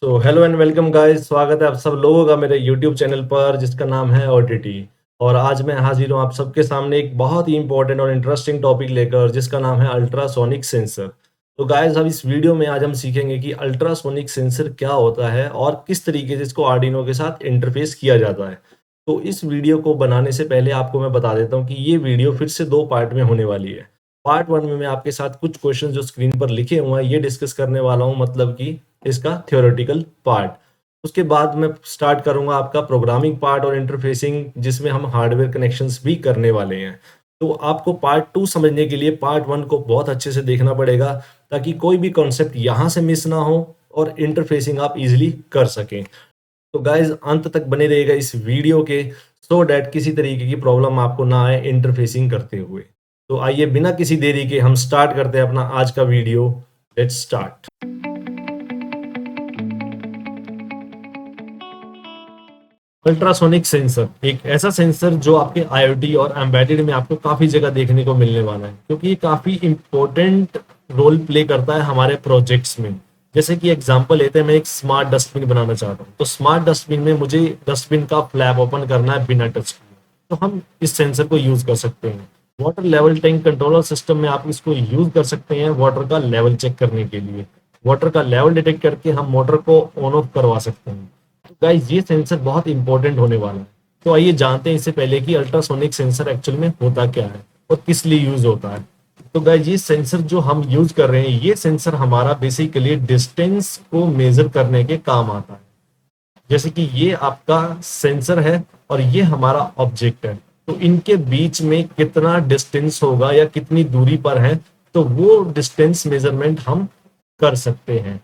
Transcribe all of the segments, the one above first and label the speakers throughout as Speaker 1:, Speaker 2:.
Speaker 1: तो hello and welcome guys, स्वागत है आप सब लोगों का मेरे यूट्यूब चैनल पर जिसका नाम है ओटीटी। और आज मैं हाजिर हूँ आप सबके सामने एक बहुत ही इंपॉर्टेंट और इंटरेस्टिंग टॉपिक लेकर जिसका नाम है अल्ट्रासोनिक सेंसर। तो गाइस, अब इस वीडियो में आज हम सीखेंगे कि अल्ट्रासोनिक सेंसर क्या होता है और किस तरीके से इसको आर्डिनो के साथ इंटरफेस किया जाता है। तो इस वीडियो को बनाने से पहले आपको मैं बता देता हूँ कि ये वीडियो फिर से दो पार्ट में होने वाली है। पार्ट वन में मैं आपके साथ कुछ क्वेश्चन जो स्क्रीन पर लिखे हुए हैं ये डिस्कस करने वाला हूँ, मतलब कि इसका थ्योरेटिकल पार्ट। उसके बाद मैं स्टार्ट करूंगा आपका प्रोग्रामिंग पार्ट और इंटरफेसिंग, जिसमें हम हार्डवेयर कनेक्शंस भी करने वाले हैं। तो आपको पार्ट टू समझने के लिए पार्ट वन को बहुत अच्छे से देखना पड़ेगा, ताकि कोई भी कॉन्सेप्ट यहाँ से मिस ना हो और इंटरफेसिंग आप इजीली कर सकें। तो गाइज, अंत तक बने रहेगा इस वीडियो के, सो डैट किसी तरीके की प्रॉब्लम आपको ना आए इंटरफेसिंग करते हुए। तो आइए बिना किसी देरी के हम स्टार्ट करते हैं अपना आज का video. Let's start. Ultrasonic sensor एक ऐसा सेंसर जो आपके आईओटी और एम्बेडेड में आपको काफी जगह देखने को मिलने वाला है, क्योंकि ये काफी इंपॉर्टेंट रोल प्ले करता है हमारे प्रोजेक्ट्स में। जैसे कि एग्जांपल लेते हैं, मैं एक स्मार्ट डस्टबिन बनाना चाहता हूँ, तो स्मार्ट डस्टबिन में मुझे डस्टबिन का फ्लैप ओपन करना है बिना टच किए, तो हम इस सेंसर को यूज कर सकते हैं। Water level tank controller system में आप इसको यूज कर सकते हैं वाटर का लेवल चेक करने के लिए। वाटर का लेवल डिटेक्ट करके हम मोटर को ऑन ऑफ करवा सकते हैं। तो गाइज, ये सेंसर बहुत इंपॉर्टेंट होने वाला है। तो आइए जानते हैं इससे पहले कि अल्ट्रासोनिक सेंसर एक्चुअल में होता क्या है और किस लिए यूज होता है। तो गाइज, ये सेंसर जो हम यूज कर रहे हैं, ये सेंसर हमारा बेसिकली डिस्टेंस को मेजर करने के काम आता है। जैसे कि ये आपका सेंसर है और ये हमारा ऑब्जेक्ट है, तो इनके बीच में कितना डिस्टेंस होगा या कितनी दूरी पर है, तो वो डिस्टेंस मेजरमेंट हम कर सकते हैं।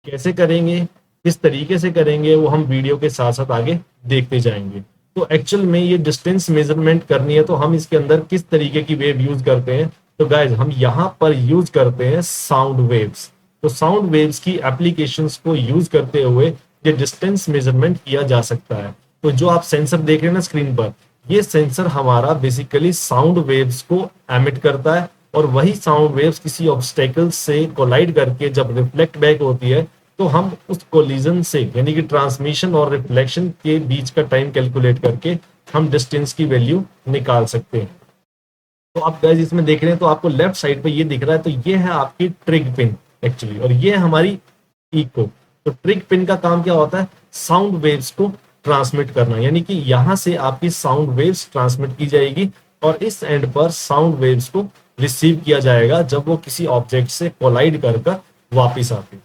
Speaker 1: कैसे करेंगे, किस तरीके से करेंगे, वो हम वीडियो के साथ साथ आगे देखते जाएंगे। तो एक्चुअल में ये डिस्टेंस मेजरमेंट करनी है तो हम इसके अंदर किस तरीके की वेव यूज करते हैं। तो गाइज, हम यहाँ पर यूज करते हैं साउंड वेव्स। तो साउंड वेव्स की एप्लीकेशंस को यूज करते हुए ये डिस्टेंस मेजरमेंट किया जा सकता है। तो जो आप सेंसर देख रहे हैं ना स्क्रीन पर, ये सेंसर हमारा बेसिकली साउंड वेव्स को एमिट करता है, और वही साउंड वेव्स किसी ऑब्स्टेकल से कोलाइड करके जब रिफ्लेक्ट बैक होती है, तो हम उस कोलिजन से, यानी कि ट्रांसमिशन और रिफ्लेक्शन के बीच का टाइम कैलकुलेट करके हम डिस्टेंस की वैल्यू निकाल सकते हैं। तो आप गाइस इसमें देख रहे हैं, तो आपको लेफ्ट साइड पे ये दिख रहा है, तो ये है आपकी ट्रिग पिन एक्चुअली, और ये है हमारी इको। तो ट्रिग पिन का काम क्या होता है, साउंड वेव्स को ट्रांसमिट करना, यानी कि यहां से आपकी साउंड वेव्स ट्रांसमिट की जाएगी और इस एंड पर साउंड वेव्स को रिसीव किया जाएगा जब वो किसी ऑब्जेक्ट से कोलाइड कर वापिस आती है।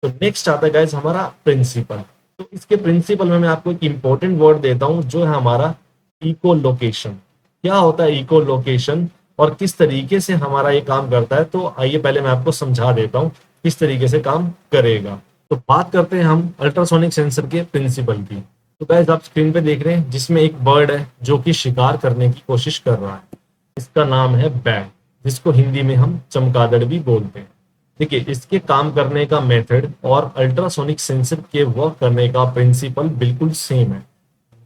Speaker 1: तो नेक्स्ट आता है गाइस हमारा प्रिंसिपल। तो इसके प्रिंसिपल में मैं आपको एक इंपॉर्टेंट वर्ड देता हूं जो है हमारा इको लोकेशन। क्या होता है इको लोकेशन और किस तरीके से हमारा ये काम करता है, तो आइए पहले मैं आपको समझा देता हूँ किस तरीके से काम करेगा। तो बात करते हैं हम अल्ट्रासोनिक सेंसर के प्रिंसिपल की। तो गाइस, आप स्क्रीन पे देख रहे हैं जिसमें एक बर्ड है जो कि शिकार करने की कोशिश कर रहा है। इसका नाम है बैट, जिसको हिंदी में हम चमगादड़ भी बोलते हैं। देखिए, इसके काम करने का मेथड और अल्ट्रासोनिक सेंसर के वर्क करने का प्रिंसिपल बिल्कुल सेम है।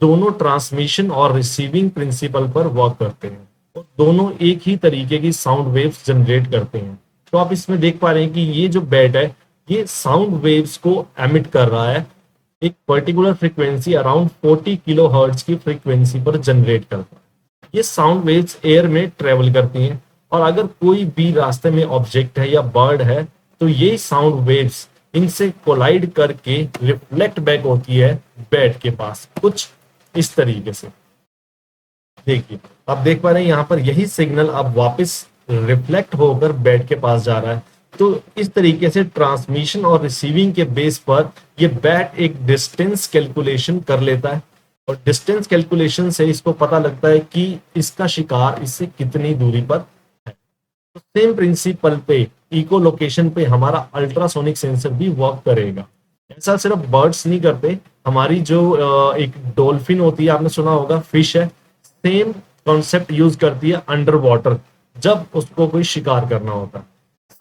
Speaker 1: दोनों ट्रांसमिशन और रिसीविंग प्रिंसिपल पर वर्क करते हैं और दोनों एक ही तरीके की साउंड वेव्स जनरेट करते हैं। तो आप इसमें देख पा रहे हैं कि ये जो बैट है, ये साउंड वेव्स को एमिट कर रहा है एक particular frequency around 40 kilo hertz की फ्रीक्वेंसी पर जनरेट करता है। ये साउंड वेव्स एयर में ट्रेवल करती हैं, और अगर कोई भी रास्ते में ऑब्जेक्ट है या बर्ड है, तो ये साउंड वेव्स इनसे कोलाइड करके रिफ्लेक्ट बैक होती है बैट के पास, कुछ इस तरीके से। देखिए, आप देख पा रहे हैं यहाँ पर यही सिग्नल अब वापस रिफ्लेक्ट होकर बैट के पास जा रहा है। तो इस तरीके से ट्रांसमिशन और रिसीविंग के बेस पर ये बैट एक डिस्टेंस कैलकुलेशन कर लेता है, और डिस्टेंस कैलकुलेशन से इसको पता लगता है कि इसका शिकार इससे कितनी दूरी पर है। तो सेम प्रिंसिपल पे, इको लोकेशन पे हमारा अल्ट्रासोनिक सेंसर भी वर्क करेगा। ऐसा सिर्फ बर्ड्स नहीं करते, हमारी जो एक डॉल्फिन होती है, आपने सुना होगा, फिश है, सेम कॉन्सेप्ट यूज करती है अंडर वाटर जब उसको कोई शिकार करना होता है।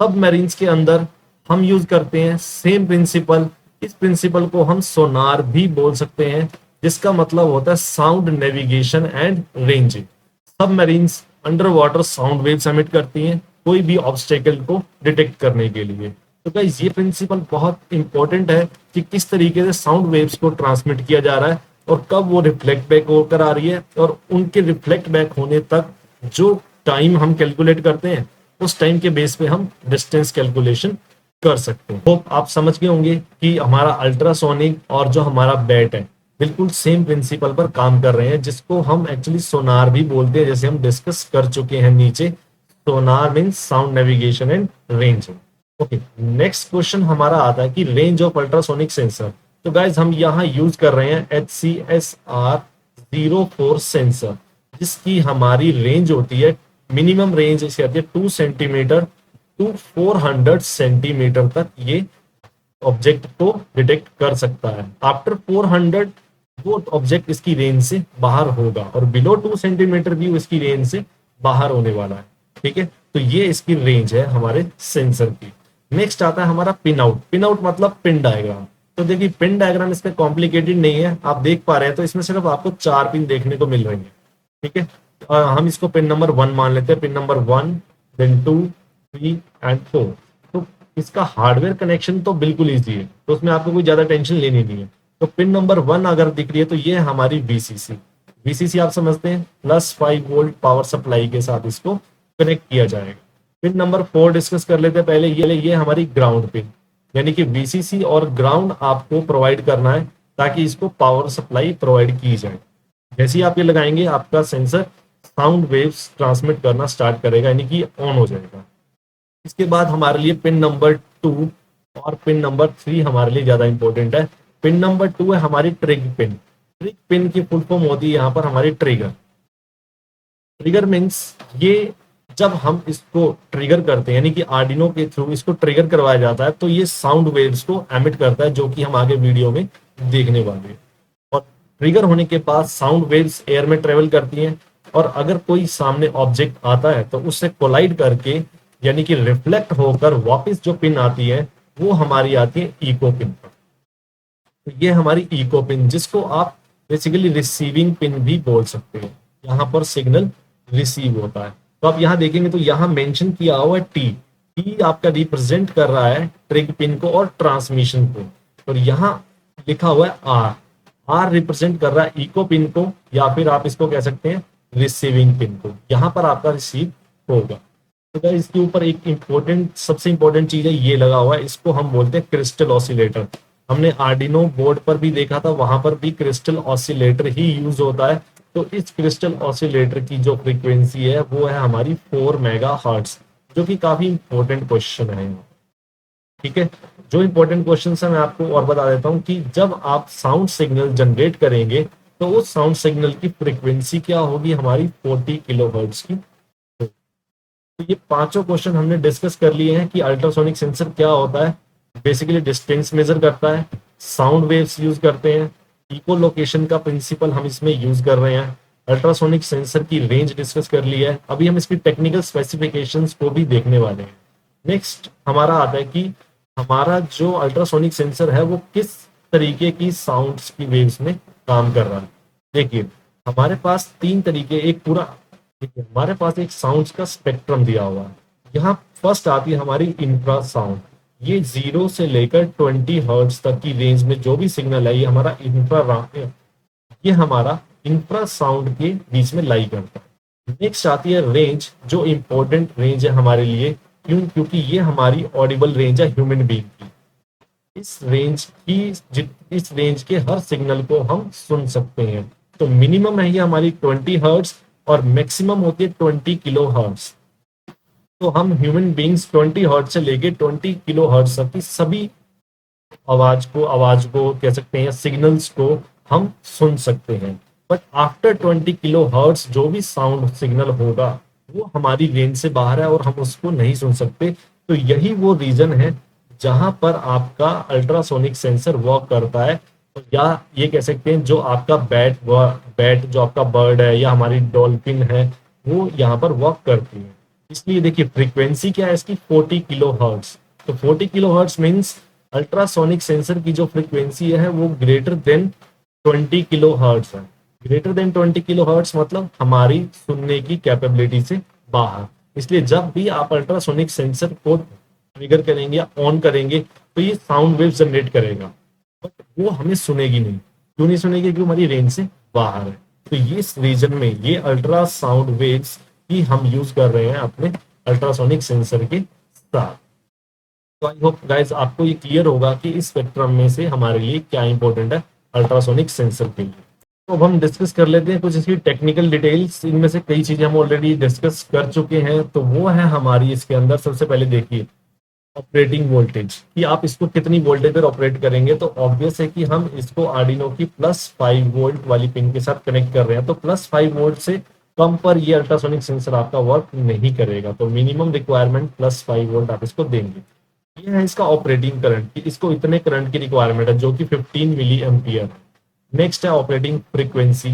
Speaker 1: सब मैरीन्स के अंदर हम यूज करते हैं सेम प्रिंसिपल। इस प्रिंसिपल को हम सोनार भी बोल सकते हैं, जिसका मतलब होता है sound navigation and ranging. Submarines under water sound waves emit करती हैं कोई भी ऑब्स्टेकल को डिटेक्ट करने के लिए। तो गाइस ये प्रिंसिपल बहुत इंपॉर्टेंट है कि किस तरीके से साउंड वेव्स को ट्रांसमिट किया जा रहा है और कब वो रिफ्लेक्ट बैक होकर आ रही है, और उनके रिफ्लेक्ट बैक होने तक जो टाइम हम कैलकुलेट करते हैं उस टाइम के बेस पे हम डिस्टेंस कैलकुलेशन कर सकते हैं। होप आप समझ गए होंगे कि हमारा अल्ट्रासोनिक और जो हमारा बैट है बिल्कुल सेम प्रिंसिपल पर काम कर रहे हैं, जिसको हम एक्चुअली सोनार भी बोलते हैं, जैसे हम डिस्कस कर चुके हैं नीचे। Sonar means sound navigation and range. Okay, next question हमारा आता है कि रेंज ऑफ अल्ट्रासोनिक सेंसर। तो गाइज हम यहाँ यूज कर रहे हैं HCSR04 सेंसर, जिसकी हमारी रेंज होती है, मिनिमम रेंज इसे आती है 2 सेंटीमीटर टू 400 सेंटीमीटर तक ये ऑब्जेक्ट को डिटेक्ट कर सकता है। आफ्टर 400 वो ऑब्जेक्ट इसकी रेंज से बाहर होगा, और बिलो 2 सेंटीमीटर भी इसकी रेंज से बाहर होने वाला है। ठीक है, तो ये इसकी रेंज है हमारे सेंसर की। नेक्स्ट आता है हमारा पिन आउट। पिन आउट मतलब पिन डायग्राम। तो देखिए पिन डायग्राम इसमें कॉम्प्लिकेटेड नहीं है, आप देख पा रहे हैं, तो इसमें सिर्फ आपको 4 पिन देखने को मिल रही है। ठीक है, हम इसको पिन नंबर 1 मान लेते हैं। Pin number 1, then 2, 3 and 4। तो इसका हार्डवेयर कनेक्शन तो बिल्कुल ईजी है, तो उसमें आपको कोई ज्यादा टेंशन लेनी नहीं है। तो पिन नंबर 1 अगर दिख रही है तो ये है हमारी VCC। VCC आप समझते हैं, +5 वोल्ट पावर सप्लाई के साथ इसको कनेक्ट किया जाएगा। पिन नंबर 4 डिस्कस कर लेते हैं पहले। ये हमारी ग्राउंड पिन, यानी कि VCC और ग्राउंड आपको प्रोवाइड करना है ताकि इसको पावर सप्लाई प्रोवाइड की जाए। जैसे ही आप ये लगाएंगे आपका सेंसर साउंड वेव्स ट्रांसमिट करना स्टार्ट करेगा, यानी कि ऑन हो जाएगा। इसके बाद हमारे लिए पिन नंबर 2 और पिन नंबर 3 हमारे लिए ज्यादा इंपॉर्टेंट है। पिन नंबर 2 है हमारी ट्रिग पिन। ट्रिग पिन की फुल फॉर्म होती है यहाँ पर हमारी ट्रिगर। ट्रिगर मीन्स ये जब हम इसको ट्रिगर करते हैं, यानी कि आर्डिनो के थ्रू इसको ट्रिगर करवाया जाता है, तो ये साउंड वेव्स को एमिट करता है, जो कि हम आगे वीडियो में देखने वाले हैं। और ट्रिगर होने के बाद साउंड वेव्स एयर में ट्रेवल करती हैं, और अगर कोई सामने ऑब्जेक्ट आता है तो उससे कोलाइड करके, यानी कि रिफ्लेक्ट होकर वापस जो पिन आती है वो हमारी आती है इको पिन पर। तो ये हमारी इको पिन, जिसको आप बेसिकली रिसीविंग पिन भी बोल सकते हैं। यहाँ पर सिग्नल रिसीव होता है। तो आप यहाँ देखेंगे तो यहाँ मेंशन किया हुआ है टी आपका रिप्रेजेंट कर रहा है ट्रिग पिन को और ट्रांसमिशन को, और यहाँ लिखा हुआ है आर रिप्रेजेंट कर रहा है इको पिन को, या फिर आप इसको कह सकते हैं रिसीविंग पिन को। यहाँ पर आपका रिसीव होगा। तो इसके ऊपर एक इंपॉर्टेंट, सबसे इंपॉर्टेंट चीज है ये लगा हुआ है, इसको हम बोलते हैं क्रिस्टल ऑसिलेटर। हमने आर्डिनो बोर्ड पर भी देखा था, वहां पर भी क्रिस्टल ऑसिलेटर ही यूज होता है। तो इस क्रिस्टल ऑसिलेटर की जो फ्रीक्वेंसी है वो है हमारी 4 मेगाहर्ट्ज, जो कि काफी इंपॉर्टेंट क्वेश्चन है। ठीक है, जो इंपॉर्टेंट क्वेश्चन है मैं आपको और बता देता हूँ कि जब आप साउंड सिग्नल जनरेट करेंगे तो उस साउंड सिग्नल की फ्रीक्वेंसी क्या होगी, हमारी 40 किलोहर्ट्ज की। तो ये पांचों क्वेश्चन हमने डिस्कस कर लिए हैं कि अल्ट्रासोनिक सेंसर क्या होता है। बेसिकली डिस्टेंस मेजर करता है, साउंड वेव्स यूज करते हैं, इको लोकेशन का प्रिंसिपल हम इसमें यूज कर रहे हैं, अल्ट्रासोनिक सेंसर की रेंज डिस्कस कर ली है। अभी हम इसकी टेक्निकल स्पेसिफिकेशंस को भी देखने वाले हैं। नेक्स्ट हमारा आता है कि हमारा जो अल्ट्रासोनिक सेंसर है वो किस तरीके की साउंड्स की वेव्स में काम कर रहा है। देखिए हमारे पास 3 तरीके, एक पूरा देखिए हमारे पास एक साउंड्स का स्पेक्ट्रम दिया हुआ है। यहाँ फर्स्ट आती है हमारी इंफ्रासाउंड। ये 0 से लेकर 20 हर्ट्ज तक की रेंज में जो भी सिग्नल है ये हमारा इंफ्रासाउंड के बीच में लाई करता है। नेक्स्ट आती है रेंज, जो इंपॉर्टेंट रेंज है हमारे लिए, क्योंकि ये हमारी ऑडिबल रेंज है ह्यूमन बीइंग की। इस रेंज के हर सिग्नल को हम सुन सकते हैं। तो मिनिमम है ये हमारी 20 हर्ट्ज और मैक्सिमम होती है 20 किलो हर्ट्ज। तो हम ह्यूमन बीइंग्स 20 हर्ट्ज से लेके 20 किलो हर्ट्ज तक की सभी आवाज को कह सकते हैं, सिग्नल्स को हम सुन सकते हैं। बट आफ्टर 20 किलो हर्ट्ज जो भी साउंड सिग्नल होगा वो हमारी रेंज से बाहर है और हम उसको नहीं सुन सकते। तो यही वो रीजन है जहां पर आपका अल्ट्रासोनिक सेंसर वर्क करता है, या ये कह सकते हैं जो आपका बैट जो आपका बर्ड है या हमारी डॉल्फिन है वो यहाँ पर वर्क करती है। इसलिए देखिए फ्रीक्वेंसी क्या है इसकी, 40 किलो हर्ट्ज। तो 40 kilo hertz means ultrasonic sensor की जो फ्रीक्वेंसी है वो ग्रेटर देन 20 किलो हर्ट्ज है। ग्रेटर देन 20 किलो हर्ट्ज मतलब हमारी सुनने की कैपेबिलिटी से बाहर। इसलिए जब भी आप अल्ट्रासोनिक सेंसर को ट्रिगर करेंगे या ऑन करेंगे तो ये साउंड वेव जनरेट करेगा, बट वो हमें सुनेगी नहीं। क्यों नहीं सुनेगी? क्योंकि हमारी रेंज से बाहर है। तो ये इस रीजन में ये अल्ट्रासाउंड वेव्स ही हम यूज कर रहे हैं अपने अल्ट्रासोनिक सेंसर के साथ। तो आई होप गाइस आपको ये क्लियर होगा कि इस स्पेक्ट्रम में से हमारे लिए क्या इंपॉर्टेंट है अल्ट्रासोनिक सेंसर के लिए। तो अब हम डिस्कस कर लेते हैं कुछ इसकी टेक्निकल डिटेल्स। इनमें से कई चीजें हम ऑलरेडी डिस्कस कर चुके हैं, तो वो है हमारी इसके अंदर सबसे पहले देखिए ऑपरेटिंग वोल्टेज, कि आप इसको कितनी वोल्टेज पर ऑपरेट करेंगे। तो ऑब्वियस है कि हम इसको आर्डिनो की +5 वोल्ट वाली पिन के साथ कनेक्ट कर रहे हैं, तो +5 वोल्ट से कम पर ये अल्ट्रासोनिक सेंसर आपका वर्क नहीं करेगा। तो मिनिमम रिक्वायरमेंट +5 वोल्ट आप इसको देंगे। ये है इसका ऑपरेटिंग करंट, कि इसको इतने करंट की रिक्वायरमेंट है जो कि 15 मिली एम्पियर। नेक्स्ट है ऑपरेटिंग फ्रीक्वेंसी।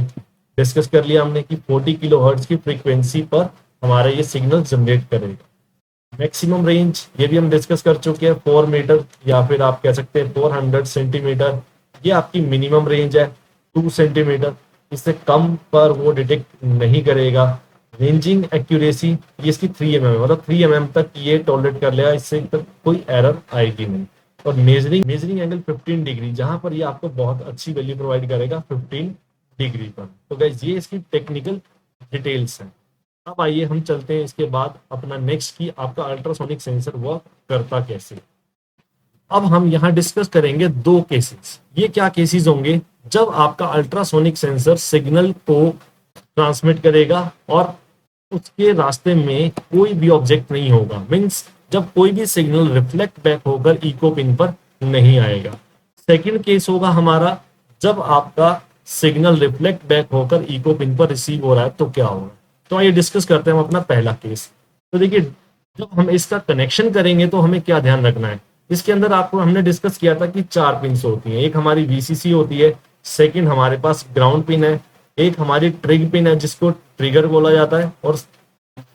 Speaker 1: डिस्कस कर लिया हमने कि 40 किलो हर्ट्ज की फ्रीक्वेंसी पर हमारा ये सिग्नल जनरेट करेगा। मैक्सिमम रेंज ये भी हम डिस्कस कर चुके हैं, 4 मीटर या फिर आप कह सकते हैं 400 सेंटीमीटर। ये आपकी मिनिमम रेंज है, 2 सेंटीमीटर। इससे कम पर वो डिटेक्ट नहीं करेगा। रेंजिंग एक्यूरेसी ये इसकी 3 mm है, मतलब 3 mm तक ये टॉलरेट कर लेगा, इससे तक कोई एरर आएगी नहीं। और मेजरिंग एंगल 15 डिग्री, जहां पर ये आपको बहुत अच्छी वैल्यू प्रोवाइड करेगा 15 डिग्री पर। तो गाइस ये इसकी टेक्निकल डिटेल्स हैं। अब आइए हम चलते हैं इसके बाद अपना नेक्स्ट की आपका अल्ट्रासोनिक सेंसर वर्क करता कैसे। अब हम यहाँ डिस्कस करेंगे 2 केसेस। ये क्या केसेस होंगे? जब आपका अल्ट्रासोनिक सेंसर सिग्नल को ट्रांसमिट करेगा और उसके रास्ते में कोई भी ऑब्जेक्ट नहीं होगा, मींस जब कोई भी सिग्नल रिफ्लेक्ट बैक होकर इको पिन पर नहीं आएगा। सेकंड केस होगा हमारा, जब आपका सिग्नल रिफ्लेक्ट बैक होकर इको पिन पर रिसीव हो रहा है तो क्या होगा। तो आइए डिस्कस करते हैं हम अपना पहला केस। तो देखिए जब हम इसका कनेक्शन करेंगे तो हमें क्या ध्यान रखना है। इसके अंदर आपको हमने डिस्कस किया था कि 4 पिन्स होती हैं। एक हमारी वीसीसी होती है, सेकंड हमारे पास ग्राउंड पिन है, एक हमारी ट्रिग पिन है जिसको ट्रिगर बोला जाता है, और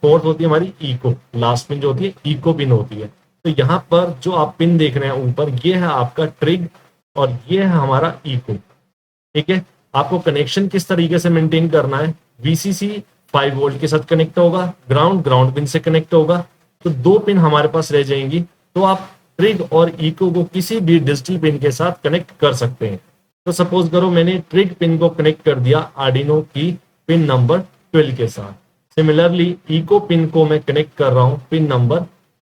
Speaker 1: फोर्थ होती है हमारी इको, लास्ट पिन जो होती है इको पिन होती है। तो यहाँ पर जो आप पिन देख रहे हैं ऊपर, ये है आपका ट्रिग और ये है हमारा इको। ठीक है, आपको कनेक्शन किस तरीके से मेंटेन करना है। वीसीसी 5 वोल्ट के साथ कनेक्ट होगा, ग्राउंड पिन से कनेक्ट होगा, तो 2 पिन हमारे पास रह जाएंगी। तो आप ट्रिग और इको को किसी भी डिजिटल पिन के साथ कनेक्ट कर सकते हैं। तो सपोज करो मैंने ट्रिग पिन को कनेक्ट कर दिया आर्डिनो की पिन नंबर 12 के साथ। सिमिलरली इको पिन को मैं कनेक्ट कर रहा हूं पिन नंबर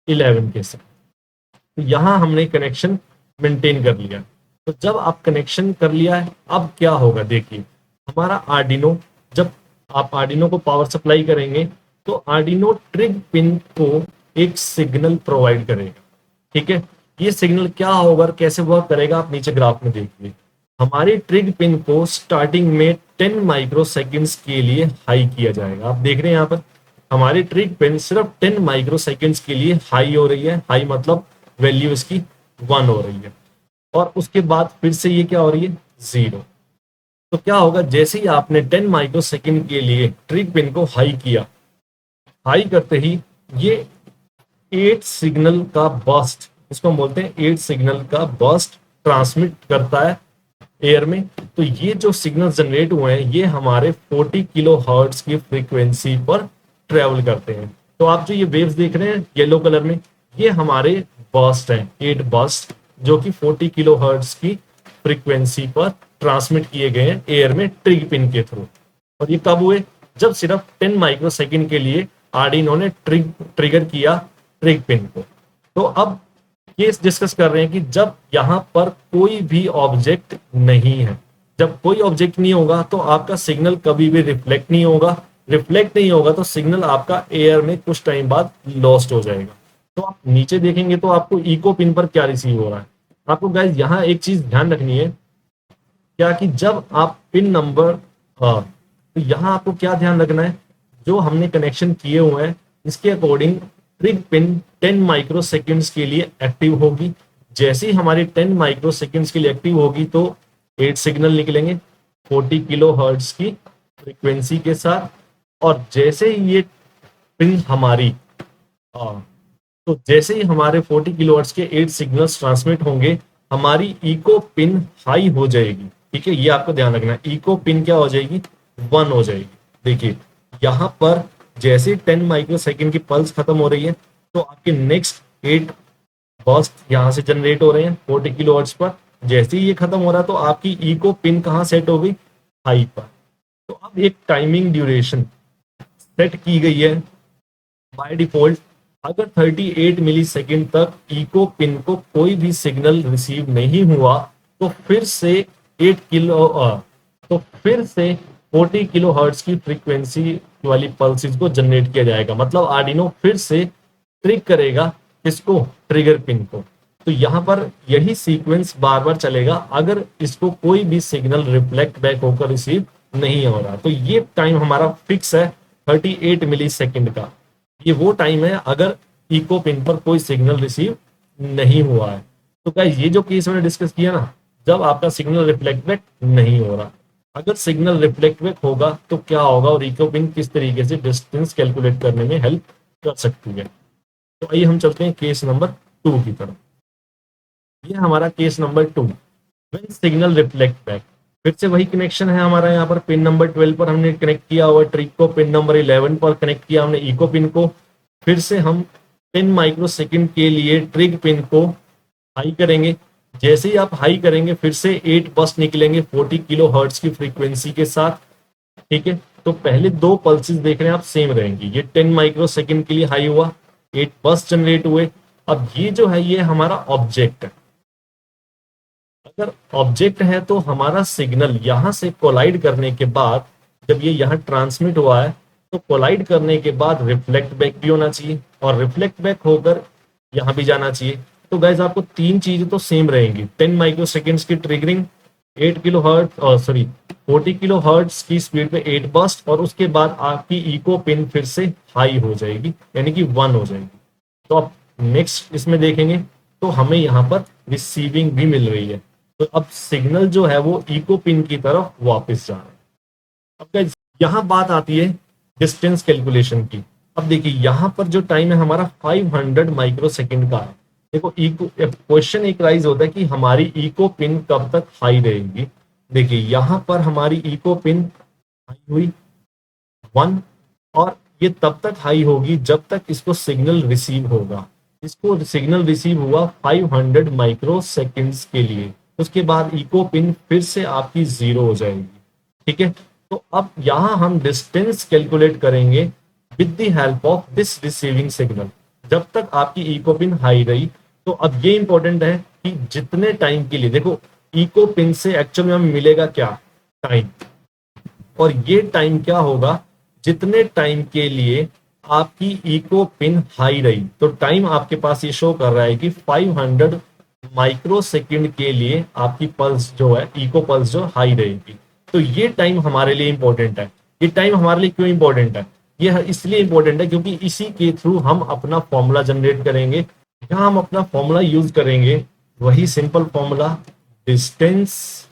Speaker 1: 11 के साथ। तो यहां हमने कनेक्शन मेंटेन कर लिया। तो जब आप कनेक्शन कर लिया है, अब क्या होगा देखिए, हमारा आर्डिनो, जब आप आर्डिनो को पावर सप्लाई करेंगे तो आर्डिनो ट्रिग पिन को एक सिग्नल प्रोवाइड करेगा। ठीक है, ये सिग्नल क्या होगा और कैसे वर्क करेगा आप नीचे ग्राफ में देखिए। हमारी ट्रिग पिन को स्टार्टिंग में 10 माइक्रो सेकेंड्स के लिए हाई किया जाएगा। आप देख रहे हैं यहाँ पर हमारी ट्रिग पिन सिर्फ 10 माइक्रो सेकेंड्स के लिए हाई हो रही है। हाई मतलब वैल्यू इसकी 1 हो रही है, और उसके बाद फिर से ये क्या हो रही है 0। तो क्या होगा, जैसे ही आपने 10 माइक्रो सेकेंड के लिए ट्रिग पिन को हाई किया, हाई करते ही ये 8 सिग्नल का बर्स्ट, इसको हम बोलते हैं 8 सिग्नल का बर्स्ट ट्रांसमिट करता है एयर में। तो ये जो सिग्नल जनरेट हुए हैं ये हमारे 40 किलो हर्ट्ज की फ्रीक्वेंसी पर ट्रेवल करते हैं। तो आप जो ये वेव्स देख रहे हैं येलो कलर में, ये हमारे बर्स्ट हैं, 8 बर्स्ट जो कि 40 किलो हर्ट्ज की फ्रीक्वेंसी पर ट्रांसमिट किए गए हैं एयर में ट्रिग पिन के थ्रू। और ये कब हुए, जब सिर्फ 10 माइक्रो सेकेंड के लिए आर्डिनो ने ट्रिगर किया ट्रिग पिन को। तो अब ये डिस्कस कर रहे हैं कि जब यहाँ पर कोई भी ऑब्जेक्ट नहीं है, जब कोई ऑब्जेक्ट नहीं होगा तो आपका सिग्नल कभी भी रिफ्लेक्ट नहीं होगा। रिफ्लेक्ट नहीं होगा तो सिग्नल आपका एयर में कुछ टाइम बाद लॉस्ट हो जाएगा। तो आप नीचे देखेंगे तो आपको इको पिन पर क्या रिसीव हो रहा है। आपको गाइस यहाँ एक चीज ध्यान रखनी है, क्या कि जब आप पिन नंबर, हाँ, तो यहाँ आपको क्या ध्यान रखना है, जो हमने कनेक्शन किए हुए हैं इसके अकॉर्डिंग ट्रिग पिन 10 माइक्रो सेकेंड्स के लिए एक्टिव होगी। जैसे ही हमारी 10 माइक्रो सेकेंड्स के लिए एक्टिव होगी तो 8 सिग्नल निकलेंगे 40 किलो हर्ट्ज की फ्रीक्वेंसी के साथ। और जैसे ही ये पिन हमारी, तो जैसे ही हमारे 40 किलो हर्ट्ज के 8 सिग्नल्स ट्रांसमिट होंगे, हमारी इको पिन हाई हो जाएगी। ठीक है, ये आपको ध्यान रखना है, इको पिन क्या हो जाएगी 1 हो जाएगी। देखिए यहाँ पर जैसे 10 माइक्रो सेकेंड की पल्स खत्म हो रही है तो आपके नेक्स्ट 8 बर्स्ट यहाँ से जनरेट हो रहे हैं 40 किलो हर्ट्ज पर। जैसे ही ये खत्म हो रहा है तो आपकी इको पिन कहाँ सेट हो गई, हाई पर। तो अब एक टाइमिंग ड्यूरेशन सेट की गई है बाय डिफॉल्ट। अगर 38 मिली सेकेंड तक इको पिन को कोई भी सिग्नल रिसीव नहीं हुआ तो फिर से 8 किलो तो फिर से 40 किलो हर्ट्ज की फ्रीक्वेंसी वाली पल्सेस को जनरेट किया जाएगा। मतलब आर्डिनो फिर से ट्रिक करेगा किसको, ट्रिगर पिन को। तो यहाँ पर यही सीक्वेंस बार बार चलेगा अगर इसको कोई भी सिग्नल रिफ्लेक्ट बैक होकर रिसीव नहीं हो रहा। तो ये टाइम हमारा फिक्स है 38 मिली सेकेंड का। ये वो टाइम है अगर इको पिन पर कोई सिग्नल रिसीव नहीं हुआ है। तो गाइस ये जो केस मैंने डिस्कस किया ना, जब आपका सिग्नल रिफ्लेक्ट बैक नहीं हो रहा, अगर सिग्नल रिफ्लेक्ट बैक होगा तो क्या होगा और इको पिन किस तरीके से डिस्टेंस कैलकुलेट करने में हेल्प कर सकती है। तो आइए हम चलते हैं केस नंबर 2 की तरफ। ये हमारा case number 2, when signal reflect back. फिर से वही कनेक्शन है हमारा, यहाँ पर पिन नंबर 12 पर हमने कनेक्ट किया हुआ ट्रिक को, पिन नंबर 11 पर कनेक्ट किया हमने इको पिन को। फिर से हम 10 माइक्रो सेकेंड के लिए ट्रिग पिन को हाई करेंगे। जैसे ही आप हाई करेंगे फिर से 8 बस्ट निकलेंगे 40 किलो हर्ट्ज की फ्रीक्वेंसी के साथ। ठीक है, तो पहले दो पल्सेस देख रहे हैं आप सेम रहेंगी। ये 10 माइक्रो सेकेंड के लिए हाई हुआ, 8 बस्ट जनरेट हुए। अब ये जो है ये हमारा ऑब्जेक्ट है। अगर ऑब्जेक्ट है तो हमारा सिग्नल यहां से कोलाइड करने के बाद, जब ये यहाँ ट्रांसमिट हुआ है तो कोलाइड करने के बाद रिफ्लेक्ट बैक भी होना चाहिए और रिफ्लेक्ट बैक होकर यहाँ भी जाना चाहिए। तो गाइज आपको तीन चीजें तो सेम रहेंगी, 10 माइक्रो सेकेंड्स की ट्रिगरिंग, 8 किलो हर्ट्ज और सॉरी 40 किलो हर्ट्ज की स्पीड पे 8 बस्ट, और उसके बाद आपकी इको पिन फिर से हाई हो जाएगी यानी कि 1 हो जाएगी। तो आप नेक्स्ट इसमें देखेंगे तो हमें यहाँ पर रिसीविंग भी मिल रही है। तो अब सिग्नल जो है वो इको पिन की तरफ वापस जा रहा है। अब गाइस यहाँ बात आती है डिस्टेंस कैलकुलेशन की। अब देखिए यहाँ पर जो टाइम है हमारा 500 माइक्रो सेकेंड का है। देखो इको क्वेश्चन एक राइज होता है कि हमारी इको पिन कब तक हाई रहेगी। देखिए यहाँ पर हमारी इको पिन हाई हुई 1, और ये तब तक हाई होगी जब तक इसको सिग्नल रिसीव होगा। इसको सिग्नल रिसीव हुआ 500 माइक्रो सेकेंड्स के लिए, उसके बाद इको पिन फिर से आपकी 0 हो जाएगी। ठीक है, तो अब यहां हम डिस्टेंस कैलकुलेट करेंगे with the help of this receiving signal जब तक आपकी इको पिन हाई रही। तो अब ये इंपॉर्टेंट है कि जितने टाइम के लिए, देखो इको पिन से एक्चुअल में हमें मिलेगा क्या, टाइम। और ये टाइम क्या होगा, जितने टाइम के लिए आपकी इको पिन हाई रही। तो टाइम आपके पास ये शो कर रहा है कि 500 माइक्रो सेकेंड के लिए आपकी पल्स जो है, इको पल्स जो हाई रहेगी। तो ये टाइम हमारे लिए इंपॉर्टेंट है। ये टाइम हमारे लिए क्यों इंपॉर्टेंट है, ये इसलिए इंपॉर्टेंट है क्योंकि इसी के थ्रू हम अपना फॉर्मूला जनरेट करेंगे। यहाँ हम अपना फॉर्मूला यूज करेंगे, वही simple formula, distance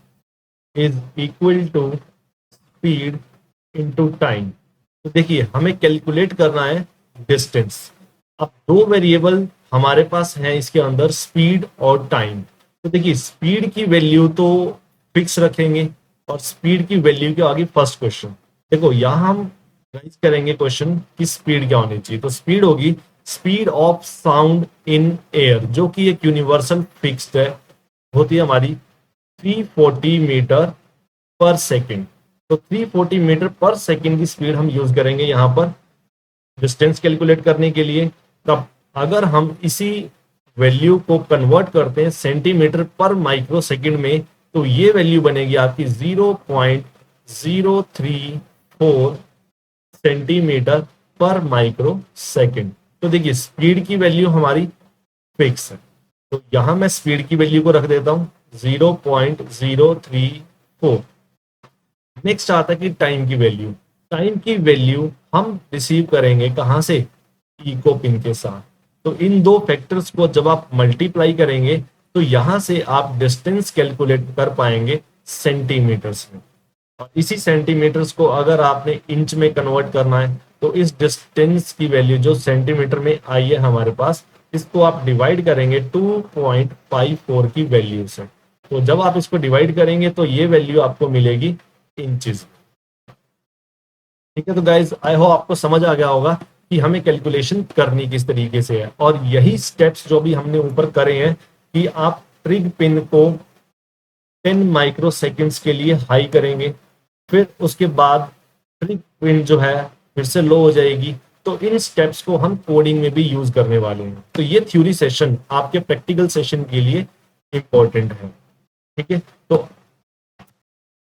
Speaker 1: is equal to speed into time. तो देखिए हमें कैलकुलेट करना है डिस्टेंस। अब दो वेरिएबल हमारे पास है इसके अंदर, स्पीड और टाइम। तो देखिए स्पीड की वैल्यू तो फिक्स रखेंगे और स्पीड की वैल्यू के आगे फर्स्ट क्वेश्चन। देखो यहां हम राइज करेंगे क्वेश्चन की स्पीड क्या होनी चाहिए। तो स्पीड होगी speed of sound in air, जो कि एक यूनिवर्सल फिक्स्ड है, होती है हमारी 340 मीटर पर सेकेंड। तो 340 मीटर पर सेकेंड की स्पीड हम यूज करेंगे यहाँ पर डिस्टेंस कैलकुलेट करने के लिए। तब अगर हम इसी वैल्यू को कन्वर्ट करते हैं सेंटीमीटर पर माइक्रो सेकेंड में, तो ये वैल्यू बनेगी आपकी 0.034 सेंटीमीटर पर माइक्रो सेकेंड। तो देखिए स्पीड की वैल्यू हमारी फिक्स है, तो यहां मैं स्पीड की वैल्यू को रख देता हूं 0.034। नेक्स्ट आता है कि टाइम की वैल्यू। टाइम की वैल्यू हम रिसीव करेंगे कहां से, इको पिन के साथ। तो इन दो फैक्टर्स को जब आप मल्टीप्लाई करेंगे तो यहां से आप डिस्टेंस कैलकुलेट कर पाएंगे सेंटीमीटर्स में। और इसी सेंटीमीटर्स को अगर आपने इंच में कन्वर्ट करना है तो इस डिस्टेंस की वैल्यू जो सेंटीमीटर में आई है हमारे पास, इसको आप डिवाइड करेंगे 2.54 की वैल्यू से। तो जब आप इसको डिवाइड करेंगे तो ये वैल्यू आपको मिलेगी इंचेस। ठीक है, तो गाइज आई होप आपको समझ आ गया होगा कि हमें कैलकुलेशन करनी किस तरीके से है। और यही स्टेप्स जो भी हमने ऊपर करे हैं कि आप ट्रिग पिन को 10 माइक्रो सेकेंड्स के लिए हाई करेंगे, फिर उसके बाद ट्रिग पिन जो है फिर से लो हो जाएगी। तो इन स्टेप्स को हम कोडिंग में भी यूज करने वाले हैं। तो ये थ्योरी सेशन आपके प्रैक्टिकल सेशन के लिए इंपॉर्टेंट है। ठीक है, तो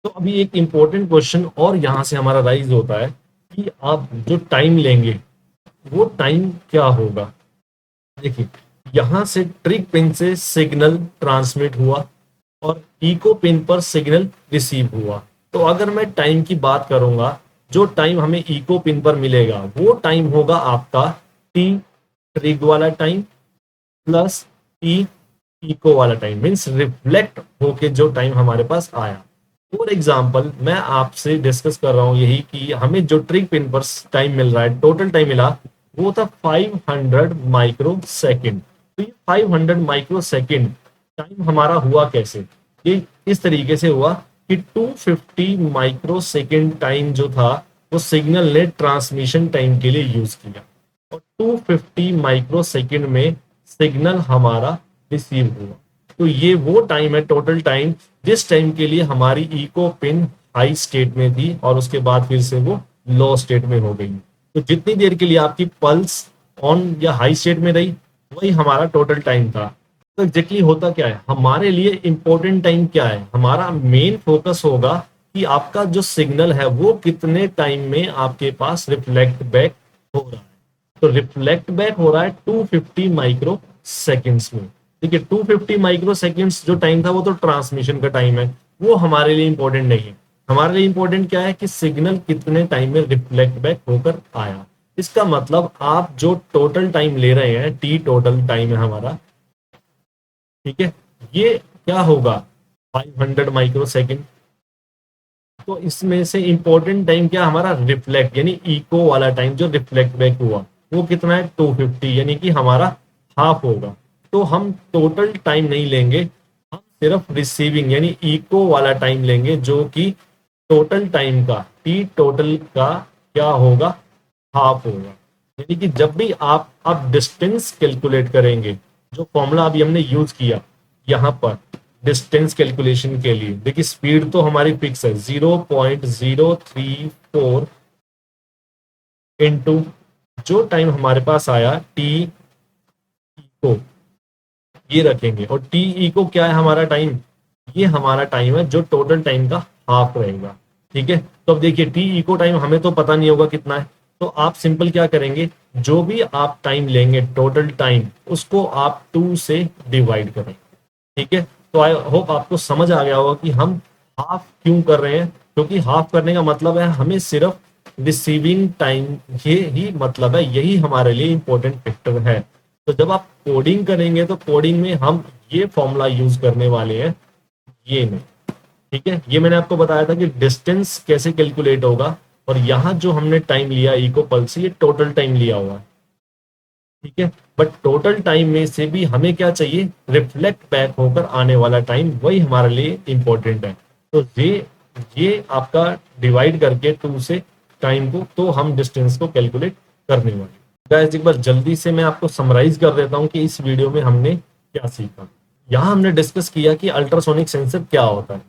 Speaker 1: अभी एक इंपॉर्टेंट क्वेश्चन और यहां से हमारा राइज होता है कि आप जो टाइम लेंगे वो टाइम क्या होगा। देखिए, यहां से ट्रिग पिन से सिग्नल ट्रांसमिट हुआ और इको पिन पर सिग्नल रिसीव हुआ। तो अगर मैं टाइम की बात करूंगा, जो टाइम हमें इको पिन पर मिलेगा वो टाइम होगा आपका टी ट्रिग वाला टाइम प्लस टी इको वाला टाइम, मीन्स रिफ्लेक्ट होके जो टाइम हमारे पास आया। फॉर एग्जाम्पल मैं आपसे डिस्कस कर रहा हूं यही कि हमें जो ट्रिग पिन पर टाइम मिल रहा है, टोटल टाइम मिला वो था 500 माइक्रो सेकेंड। तो ये 500 माइक्रो सेकेंड टाइम हमारा हुआ कैसे, ये इस तरीके से हुआ कि 250 माइक्रो सेकेंड टाइम जो था वो सिग्नल ने ट्रांसमिशन टाइम के लिए यूज किया और 250 माइक्रो सेकेंड में सिग्नल हमारा रिसीव हुआ। तो ये वो टाइम है, टोटल टाइम, जिस टाइम के लिए हमारी इको पिन हाई स्टेट में थी और उसके बाद फिर से वो लो स्टेट में हो गई। तो जितनी देर के लिए आपकी पल्स ऑन या हाई स्टेट में रही वही हमारा टोटल टाइम था। तो एग्जैक्टली होता क्या है, हमारे लिए इंपॉर्टेंट टाइम क्या है, हमारा मेन फोकस होगा कि आपका जो सिग्नल है वो कितने टाइम में आपके पास रिफ्लेक्ट बैक हो रहा है। तो रिफ्लेक्ट बैक हो रहा है 250 माइक्रो सेकेंड्स में। ठीक है, 250 माइक्रो सेकेंड्स जो टाइम था वो तो ट्रांसमिशन का टाइम है, वो हमारे लिए इंपॉर्टेंट नहीं है। हमारे लिए इंपॉर्टेंट क्या है कि सिग्नल कितने टाइम में रिफ्लेक्ट बैक होकर आया। इसका मतलब आप जो टोटल टाइम ले रहे हैं, टी टोटल टाइम है हमारा, ठीक है, ये क्या होगा 500 माइक्रो सेकेंड। तो इसमें से इंपॉर्टेंट टाइम क्या हमारा रिफ्लेक्ट यानी इको वाला टाइम जो रिफ्लेक्ट बैक हुआ वो कितना है 250, यानी कि हमारा हाफ होगा। तो हम टोटल टाइम नहीं लेंगे, हम सिर्फ रिसीविंग यानी इको वाला टाइम लेंगे जो कि टोटल टाइम का टी टोटल का क्या होगा, हाफ होगा। यानी कि जब भी आप अब डिस्टेंस कैलकुलेट करेंगे, जो फॉर्मूला अभी हमने यूज किया यहां पर डिस्टेंस कैलकुलेशन के लिए, देखिए स्पीड तो हमारी फिक्स है 0.034 इंटू जो टाइम हमारे पास आया टी को ये रखेंगे, और टी ई को क्या है हमारा टाइम, ये हमारा टाइम है जो टोटल टाइम का हाफ रहेगा। ठीक है, तो अब देखिए टी ई को टाइम हमें तो पता नहीं होगा कितना है, तो आप सिंपल क्या करेंगे, जो भी आप टाइम लेंगे टोटल टाइम उसको आप 2 से डिवाइड करें। ठीक है, तो आई होप आपको समझ आ गया होगा कि हम हाफ क्यों कर रहे हैं, क्योंकि हाफ करने का मतलब है हमें सिर्फ रिसीविंग टाइम, ये ही मतलब है, यही हमारे लिए इंपॉर्टेंट फैक्टर है। तो जब आप कोडिंग करेंगे तो कोडिंग में हम ये फॉर्मूला यूज करने वाले हैं, ये नहीं। ठीक है, ये मैंने आपको बताया था कि डिस्टेंस कैसे कैलकुलेट होगा, और यहाँ जो हमने टाइम लिया इको पल्स, ये टोटल टाइम लिया हुआ है। ठीक है, बट टोटल टाइम में से भी हमें क्या चाहिए, रिफ्लेक्ट बैक होकर आने वाला टाइम, वही हमारे लिए इंपॉर्टेंट है। तो ये आपका डिवाइड करके 2 से टाइम को, तो हम डिस्टेंस को कैलकुलेट करने वाले। गाइस एक बार जल्दी से मैं आपको समराइज कर देता हूं कि इस वीडियो में हमने क्या सीखा। यहाँ हमने डिस्कस किया कि अल्ट्रासोनिक सेंसर क्या होता है।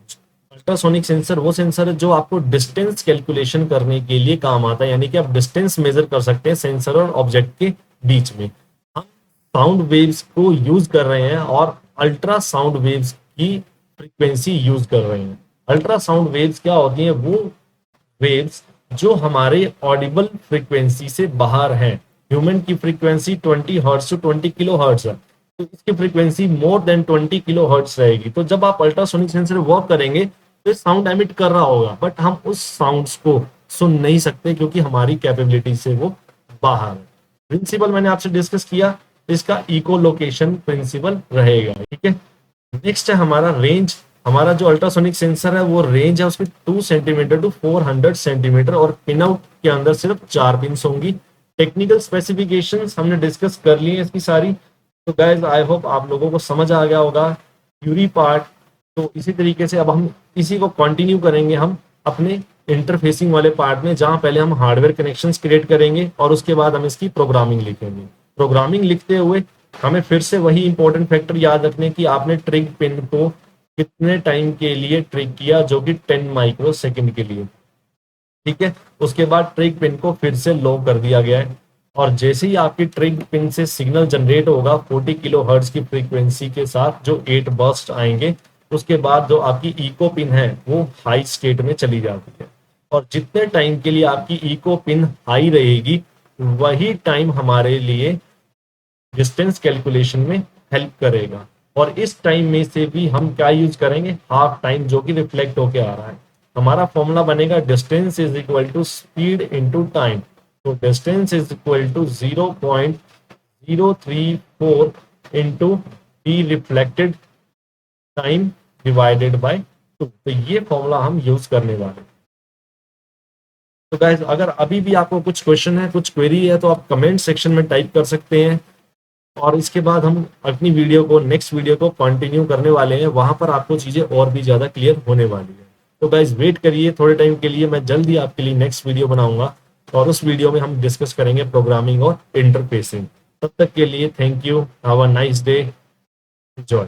Speaker 1: अल्ट्रासोनिक सेंसर वो सेंसर है जो आपको डिस्टेंस कैलकुलेशन करने के लिए काम आता है, यानी कि आप डिस्टेंस मेजर कर सकते हैं सेंसर और ऑब्जेक्ट के बीच में। हम साउंड वेव्स को यूज कर रहे हैं और अल्ट्रासाउंड वेव्स की फ्रीक्वेंसी यूज कर रहे हैं। अल्ट्रासाउंड वेव्स क्या होती हैं, वो वेव्स जो हमारे ऑडिबल फ्रीक्वेंसी से बाहर हैं। ह्यूमन की frequency 20 hertz to 20 kilohertz है, तो इसकी frequency more than 20 kilohertz रहेगी। तो जब आप अल्ट्रासोनिक सेंसर वर्क करेंगे तो साउंड एमिट कर रहा होगा, बट हम उस साउंड्स को सुन नहीं सकते क्योंकि हमारी कैपेबिलिटी से वो बाहर है। प्रिंसिपल मैंने आपसे डिस्कस किया, इसका इको लोकेशन प्रिंसिपल रहेगा। ठीक है, नेक्स्ट है हमारा रेंज। हमारा जो अल्ट्रासोनिक सेंसर है वो रेंज है उसकी 2 सेंटीमीटर टू 400 सेंटीमीटर, और पिन आउट के अंदर सिर्फ 4 पिन्स होंगी। टेक्निकल स्पेसिफिकेशंस हमने डिस्कस कर ली है इसकी सारी। तो गाइज आई होप आप लोगों को समझ आ गया होगा थ्योरी पार्ट। तो इसी तरीके से अब हम इसी को कंटिन्यू करेंगे हम अपने इंटरफेसिंग वाले पार्ट में, जहां पहले हम हार्डवेयर कनेक्शंस क्रिएट करेंगे और उसके बाद हम इसकी प्रोग्रामिंग लिखेंगे। प्रोग्रामिंग लिखते हुए हमें फिर से वही इंपॉर्टेंट फैक्टर याद रखने की आपने ट्रिग पिन को कितने टाइम के लिए ट्रिग किया, जो कि 10 माइक्रो सेकेंड के लिए। ठीक है, उसके बाद ट्रिग पिन को फिर से लो कर दिया गया है, और जैसे ही आपकी ट्रिग पिन से सिग्नल जनरेट होगा 40 किलो हर्ट्ज की फ्रीक्वेंसी के साथ, जो 8 बर्स्ट आएंगे, उसके बाद जो आपकी इको पिन है वो हाई स्टेट में चली जाती है। और जितने टाइम के लिए आपकी इको पिन हाई रहेगी, वही टाइम हमारे लिए डिस्टेंस कैलकुलेशन में हेल्प करेगा। और इस टाइम में से भी हम क्या यूज करेंगे, हाफ टाइम, जो कि रिफ्लेक्ट होके आ रहा है। हमारा फॉर्मूला बनेगा distance is equal to speed into time. तो distance is equal to 0.034 into T reflected time divided by 2। तो ये फॉर्मूला हम यूज करने वाले हैं। तो गाइस, अगर अभी भी आपको कुछ क्वेश्चन है, कुछ क्वेरी है, तो आप कमेंट सेक्शन में टाइप कर सकते हैं, और इसके बाद हम अपनी वीडियो को, नेक्स्ट वीडियो को कंटिन्यू करने वाले हैं। वहां पर आपको चीजें और भी ज्यादा क्लियर होने वाली है। तो गाइज वेट करिए थोड़े टाइम के लिए, मैं जल्दी आपके लिए नेक्स्ट वीडियो बनाऊंगा, और उस वीडियो में हम डिस्कस करेंगे प्रोग्रामिंग और इंटरफेसिंग। तब तक के लिए thank you, have a nice day, enjoy.